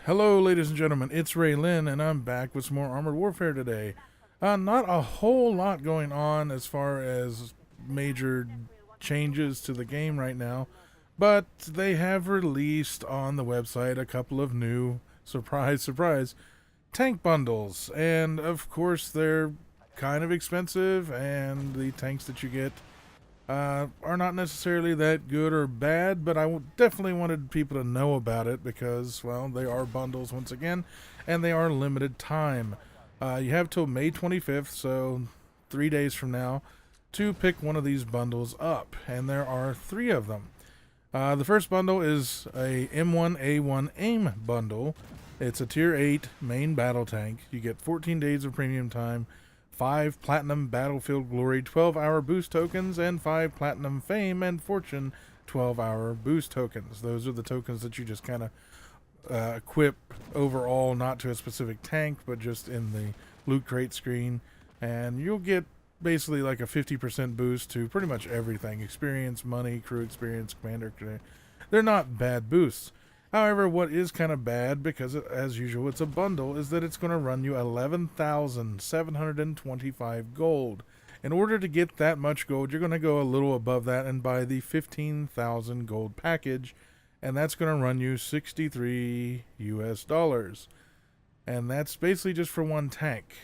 Hello, ladies and gentlemen, it's Rei-Lin, and I'm back with some more Armored Warfare today. Not a whole lot going on as far as major changes to the game right now, but they have released on the website a couple of new, surprise, surprise, tank bundles. And of course, they're kind of expensive, and the tanks that you get are not necessarily that good or bad, but I definitely wanted people to know about it because, well, they are bundles once again, and they are limited time. You have till May 25th, so 3 days from now, to pick one of these bundles up, and there are three of them. The first bundle is a M1a1 Aim Bundle. It's a Tier 8 main battle tank. You get 14 days of premium time, 5 Platinum Battlefield Glory 12-hour boost tokens, and 5 Platinum Fame and Fortune 12-hour boost tokens. Those are the tokens that you just kind of equip overall, not to a specific tank, but just in the loot crate screen. And you'll get basically like a 50% boost to pretty much everything. Experience, money, crew experience, commander. They're not bad boosts. However, what is kind of bad, because as usual it's a bundle, is that it's going to run you 11,725 gold. In order to get that much gold, you're going to go a little above that and buy the 15,000 gold package, and that's going to run you 63 US dollars. And that's basically just for one tank.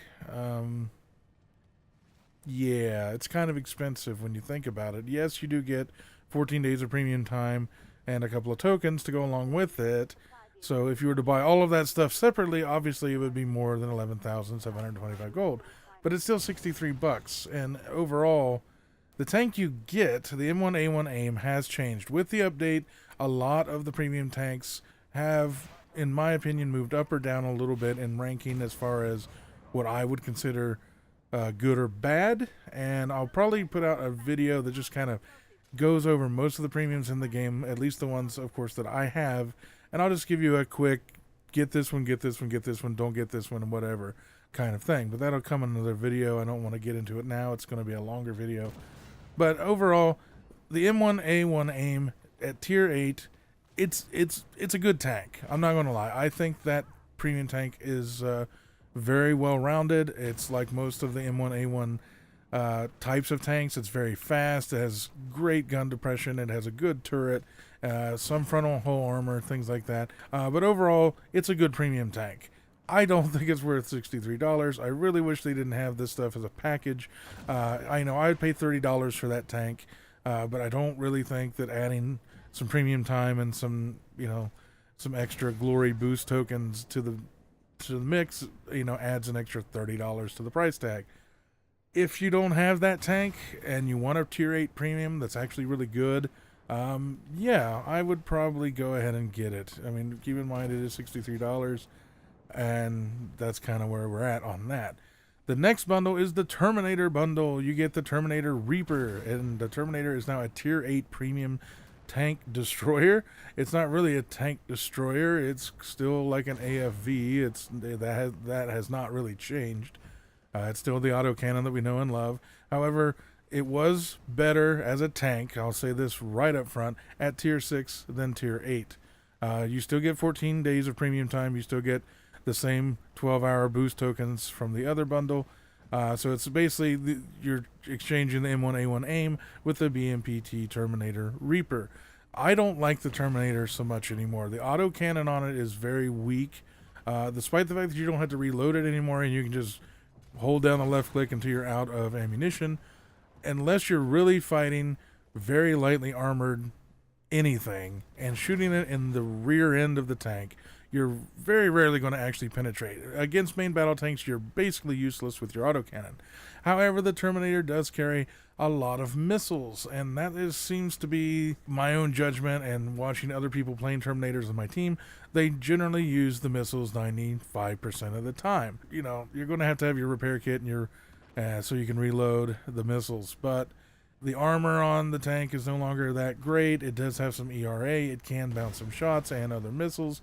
Yeah, it's kind of expensive when you think about it. Yes, you do get 14 days of premium time and a couple of tokens to go along with it. So if you were to buy all of that stuff separately, obviously it would be more than 11,725 gold. But it's still 63 bucks. And overall, the tank you get, the M1a1 Aim, has changed. With the update, a lot of the premium tanks have, in my opinion, moved up or down a little bit in ranking as far as what I would consider good or bad. And I'll probably put out a video that just kind of goes over most of the premiums in the game, at least the ones, of course, that I have. And I'll just give you a quick, get this one, get this one, get this one, don't get this one, and whatever kind of thing. But that'll come in another video. I don't want to get into it now. It's going to be a longer video. But overall, the M1a1 Aim at Tier 8, it's a good tank. I'm not going to lie. I think that premium tank is very well-rounded. It's like most of the M1a1 types of tanks. It's very fast. It has great gun depression. It has a good turret, some frontal hull armor, things like that. But overall, it's a good premium tank. I don't think it's worth $63. I really wish they didn't have this stuff as a package. I know I'd pay $30 for that tank, but I don't really think that adding some premium time and some extra glory boost tokens to the mix, adds an extra $30 to the price tag. If you don't have that tank and you want a Tier 8 premium that's actually really good, yeah, I would probably go ahead and get it. I mean, keep in mind it is $63, and that's kind of where we're at on that. The next bundle is the Terminator bundle. You get the Terminator Reaper, and the Terminator is now a Tier 8 premium tank destroyer. It's not really a tank destroyer. It's still like an AFV. That has not really changed. It's still the autocannon that we know and love. However, it was better as a tank, I'll say this right up front, at Tier 6 than Tier 8. You still get 14 days of premium time. You still get the same 12-hour boost tokens from the other bundle. So it's basically you're exchanging the M1a1 Aim with the BMPT Terminator Reaper. I don't like the Terminator so much anymore. The autocannon on it is very weak, despite the fact that you don't have to reload it anymore and you can just hold down the left click until you're out of ammunition. Unless you're really fighting very lightly armored anything and shooting it in the rear end of the tank, you're very rarely going to actually penetrate. Against main battle tanks, you're basically useless with your autocannon. However, the Terminator does carry a lot of missiles, and that seems to be my own judgment and watching other people playing Terminators on my team. They generally use the missiles 95% of the time. You're going to have your repair kit and your so you can reload the missiles, but the armor on the tank is no longer that great. It does have some ERA. It can bounce some shots and other missiles.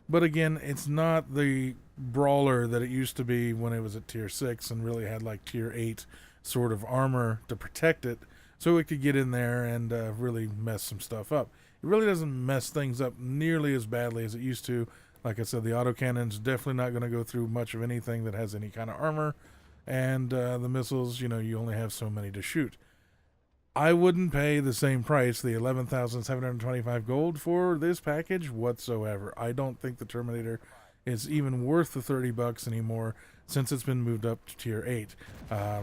But again, it's not the brawler that it used to be when it was at Tier 6 and really had like Tier 8 sort of armor to protect it, so it could get in there and really mess some stuff up. It really doesn't mess things up nearly as badly as it used to. Like I said, the autocannon's definitely not going to go through much of anything that has any kind of armor, and the missiles, you only have so many to shoot. I wouldn't pay the same price, the 11,725 gold, for this package whatsoever. I don't think the Terminator is even worth the $30 anymore since it's been moved up to tier 8.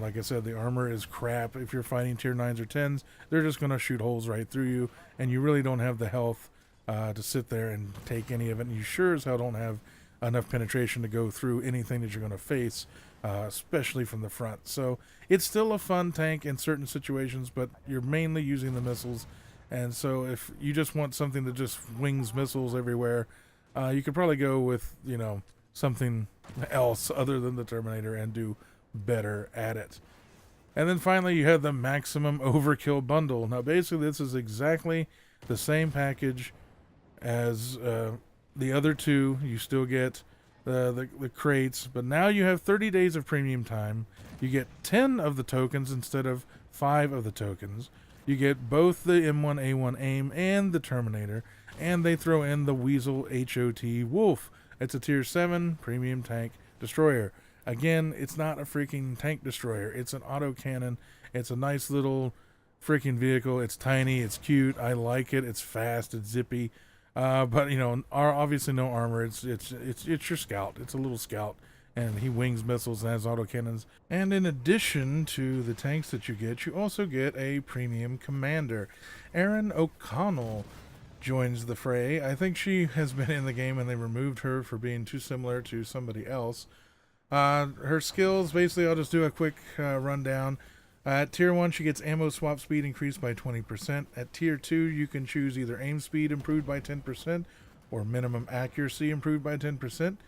Like I said, the armor is crap. If you're fighting tier 9s or 10s, they're just going to shoot holes right through you, and you really don't have the health to sit there and take any of it. And you sure as hell don't have enough penetration to go through anything that you're going to face, especially from the front. So it's still a fun tank in certain situations, but you're mainly using the missiles. And so if you just want something that just wings missiles everywhere, you could probably go with, something else other than the Terminator and do better at it. And then finally, you have the Maximum Overkill Bundle. Now, basically, this is exactly the same package as the other two. You still get the crates, but now you have 30 days of premium time. You get 10 of the tokens instead of 5 of the tokens. You get both the M1a1 Aim and the Terminator, and they throw in the Weasel HOT Wolf. It's a tier 7 premium tank destroyer. Again, it's not a freaking tank destroyer. It's an autocannon. It's a nice little freaking vehicle. It's tiny. It's cute. I like it. It's fast. It's zippy. But obviously no armor. It's your scout. It's a little scout, and he wings missiles and has autocannons. And in addition to the tanks that you also get a premium commander. Erin O'Connell joins the fray. I think she has been in the game and they removed her for being too similar to somebody else. Her skills, basically, I'll just do a quick rundown. At tier 1, she gets ammo swap speed increased by 20%. At tier 2, you can choose either aim speed improved by 10% or minimum accuracy improved by 10%.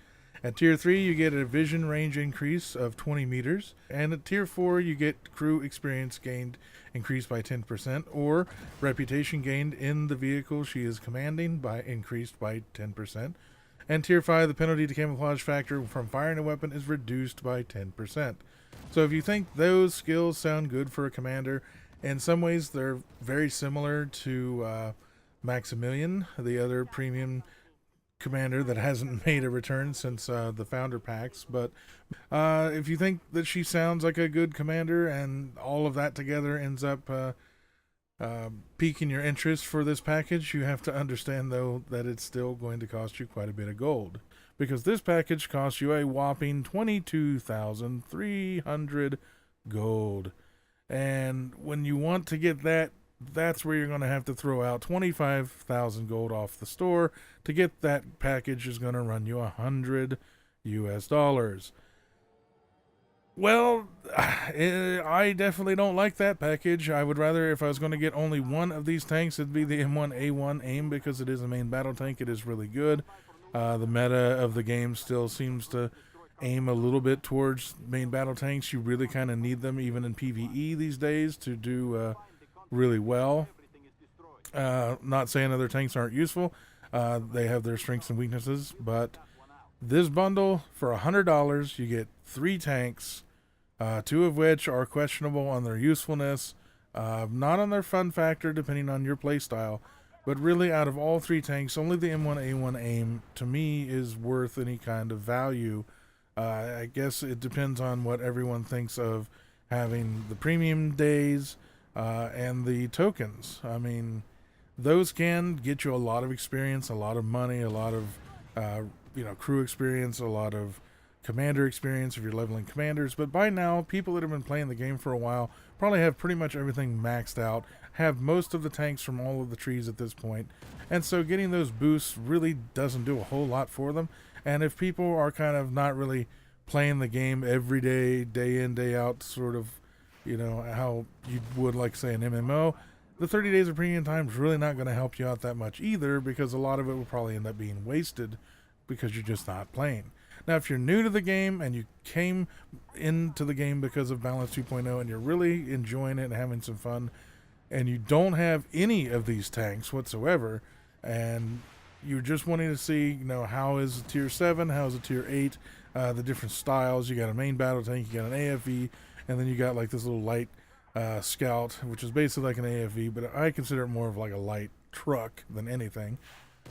At tier 3, you get a vision range increase of 20 meters. And at tier 4, you get crew experience gained increased by 10%, or reputation gained in the vehicle she is commanding by increased by 10%. And tier 5, the penalty to camouflage factor from firing a weapon is reduced by 10%. So if you think those skills sound good for a commander, in some ways they're very similar to Maximilian, the other premium commander that hasn't made a return since the founder packs. But if you think that she sounds like a good commander and all of that together ends up piquing your interest for this package, you have to understand, though, that it's still going to cost you quite a bit of gold, because this package costs you a whopping 22,300 gold. And when you want to get that, that's where you're going to have to throw out 25,000 gold off the store. To get that package is going to run you $100 US. Well, I definitely don't like that package. I would rather, if I was going to get only one of these tanks, it'd be the M1a1 Aim, because it is a main battle tank. It is really good. The meta of the game still seems to aim a little bit towards main battle tanks. You really kind of need them, even in PvE these days, to do really well. Not saying other tanks aren't useful. They have their strengths and weaknesses, but this bundle, for $100, you get 3 tanks, 2 of which are questionable on their usefulness, not on their fun factor, depending on your playstyle. But really, out of all 3 tanks, only the M1a1 Aim, to me, is worth any kind of value. I guess it depends on what everyone thinks of having the premium days and the tokens. I mean, those can get you a lot of experience, a lot of money, a lot of crew experience, a lot of commander experience if you're leveling commanders. But by now, people that have been playing the game for a while probably have pretty much everything maxed out, have most of the tanks from all of the trees at this point, and so getting those boosts really doesn't do a whole lot for them. And if people are kind of not really playing the game every day, day in, day out, sort of, how you would like, say, an MMO, the 30 days of premium time is really not going to help you out that much either, because a lot of it will probably end up being wasted because you're just not playing. Now, if you're new to the game and you came into the game because of Balance 2.0 and you're really enjoying it and having some fun, and you don't have any of these tanks whatsoever, and you're just wanting to see, how is a tier 7, how is a tier 8, the different styles. You got a main battle tank, you got an AFV, and then you got like this little light scout, which is basically like an AFV, but I consider it more of like a light truck than anything.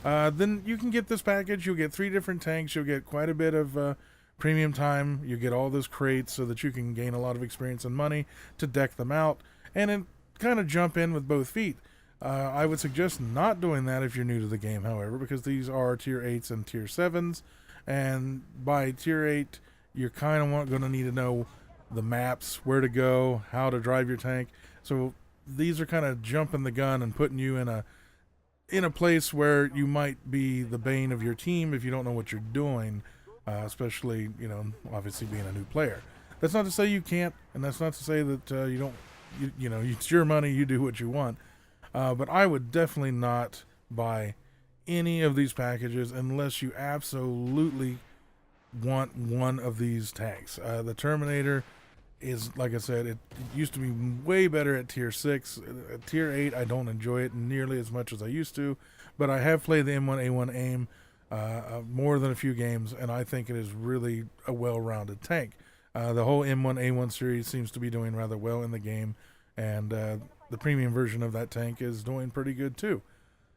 then you can get this package. You'll get 3 different tanks. You'll get quite a bit of premium time. You get all those crates so that you can gain a lot of experience and money to deck them out, and then kind of jump in with both feet. I would suggest not doing that if you're new to the game, however, because these are tier 8s and tier 7s, and by tier 8, you're kind of going to need to know the maps, where to go, how to drive your tank. So these are kind of jumping the gun and putting you in a place where you might be the bane of your team if you don't know what you're doing, especially, obviously being a new player. That's not to say you can't, and that's not to say that you don't, it's your money, you do what you want. But I would definitely not buy any of these packages unless you absolutely want one of these tanks. The Terminator is, like I said, it used to be way better at tier 6. At tier 8, I don't enjoy it nearly as much as I used to, but I have played the M1a1 Aim more than a few games, and I think it is really a well-rounded tank. The whole M1a1 series seems to be doing rather well in the game, and the premium version of that tank is doing pretty good too.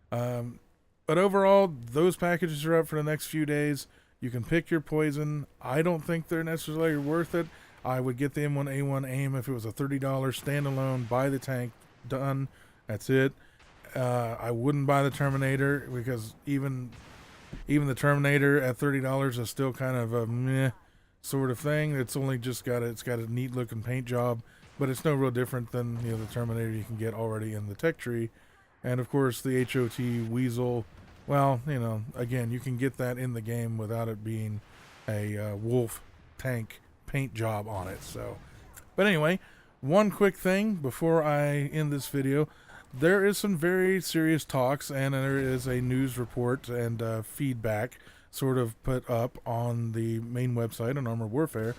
But overall, those packages are up for the next few days. You can pick your poison. I don't think they're necessarily worth it. I would get the M1a1 Aim if it was a $30 standalone. Buy the tank, done. That's it. I wouldn't buy the Terminator because even the Terminator at $30 is still kind of a meh sort of thing. It's only just got a neat looking paint job, but it's no real different than the Terminator you can get already in the tech tree. And of course the HOT Weasel, well, again, you can get that in the game without it being a wolf tank paint job on it. So, but anyway, one quick thing before I end this video. There is some very serious talks, and there is a news report and feedback sort of put up on the main website on Armored Warfare,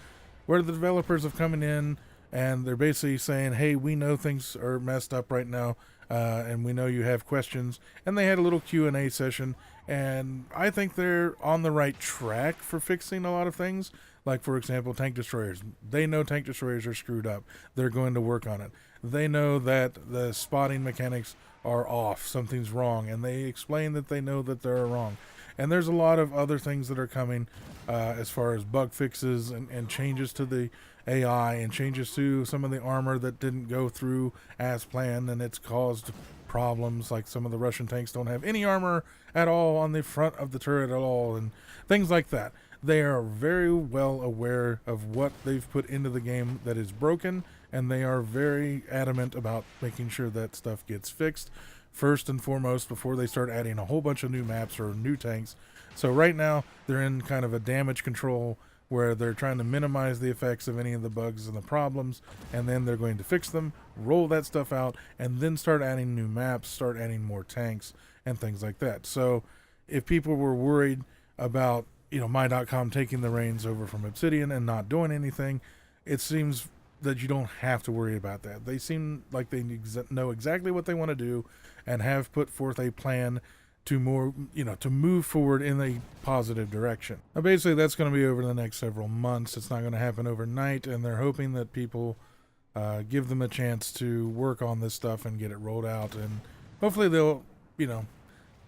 where the developers have come in and they're basically saying, hey, we know things are messed up right now, and we know you have questions. And they had a little Q&A session, and I think they're on the right track for fixing a lot of things. Like, for example, tank destroyers. They know tank destroyers are screwed up. They're going to work on it. They know that the spotting mechanics are off. Something's wrong. And they explain that they know that they're wrong. And there's a lot of other things that are coming as far as bug fixes and changes to the AI and changes to some of the armor that didn't go through as planned, and it's caused problems. Like some of the Russian tanks don't have any armor at all on the front of the turret at all, and things like that. They are very well aware of what they've put into the game that is broken, and they are very adamant about making sure that stuff gets fixed first and foremost before they start adding a whole bunch of new maps or new tanks. So right now they're in kind of a damage control where they're trying to minimize the effects of any of the bugs and the problems, and then they're going to fix them, roll that stuff out, and then start adding new maps, start adding more tanks and things like that. So if people were worried about My.com taking the reins over from Obsidian and not doing anything, it seems that you don't have to worry about that. They seem like they know exactly what they want to do and have put forth a plan to move forward in a positive direction. Now, basically, that's going to be over the next several months. It's not going to happen overnight, and they're hoping that people give them a chance to work on this stuff and get it rolled out, and hopefully they'll,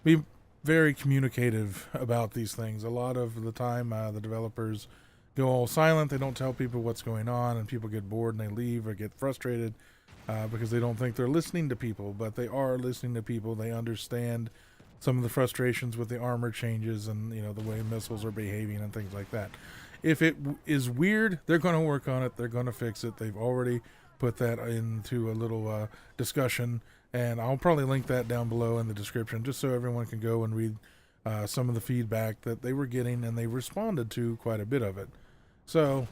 be very communicative about these things. A lot of the time, the developers go all silent. They don't tell people what's going on, and people get bored and they leave or get frustrated because they don't think they're listening to people, but they are listening to people. They understand some of the frustrations with the armor changes and the way missiles are behaving and things like that. If it is weird, they're going to work on it. They're going to fix it. They've already put that into a little discussion, and I'll probably link that down below in the description just so everyone can go and read some of the feedback that they were getting, and they responded to quite a bit of it. So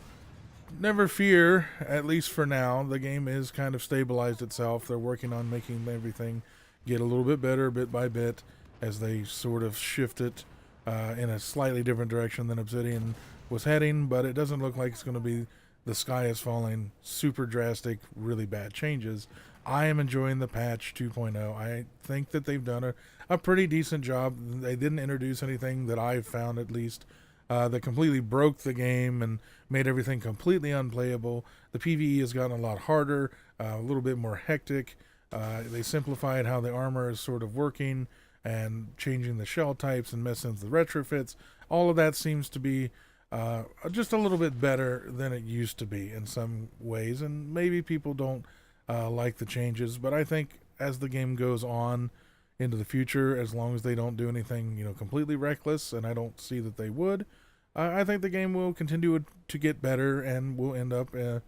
never fear, at least for now. The game is kind of stabilized itself. They're working on making everything get a little bit better bit by bit as they sort of shift it in a slightly different direction than Obsidian was heading, but it doesn't look like it's going to be the sky is falling, super drastic, really bad changes. I am enjoying the patch 2.0. I think that they've done a pretty decent job. They didn't introduce anything that I've found, at least, that completely broke the game and made everything completely unplayable. The PvE has gotten a lot harder, a little bit more hectic. They simplified how the armor is sort of working. and changing the shell types and messing with the retrofits. All of that seems to be just a little bit better than it used to be in some ways, and maybe people don't like the changes, but I think as the game goes on into the future, as long as they don't do anything, completely reckless, and I don't see that they would, I think the game will continue to get better, and we'll end up in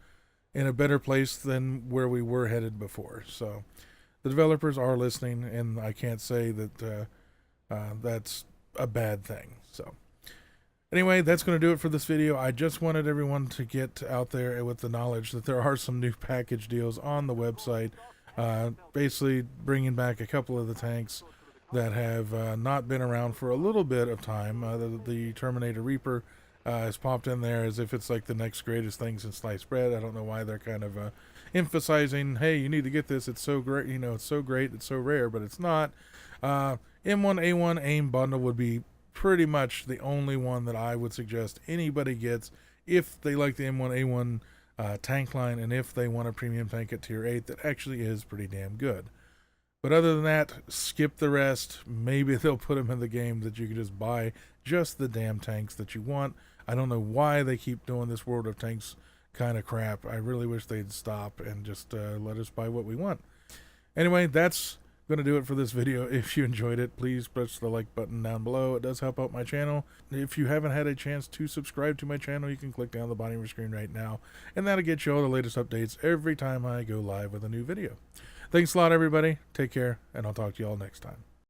a better place than where we were headed before. So the developers are listening, and I can't say that that's a bad thing. So anyway, that's going to do it for this video. I just wanted everyone to get out there with the knowledge that there are some new package deals on the website, basically bringing back a couple of the tanks that have not been around for a little bit of time. The Terminator Reaper has popped in there as if it's like the next greatest thing since sliced bread. I don't know why they're kind of emphasizing, hey, you need to get this. It's so great, it's so great, it's so rare, but it's not. M1a1 Aim Bundle would be pretty much the only one that I would suggest anybody gets if they like the M1a1 tank line, and if they want a premium tank at tier 8 that actually is pretty damn good. But other than that, skip the rest. Maybe they'll put them in the game that you can just buy just the damn tanks that you want. I don't know why they keep doing this World of Tanks kind of crap. I really wish they'd stop and just let us buy what we want. Anyway, that's going to do it for this video. If you enjoyed it, please press the like button down below. It does help out my channel. If you haven't had a chance to subscribe to my channel, you can click down the bottom of your screen right now, and that'll get you all the latest updates every time I go live with a new video. Thanks a lot, everybody. Take care, and I'll talk to you all next time.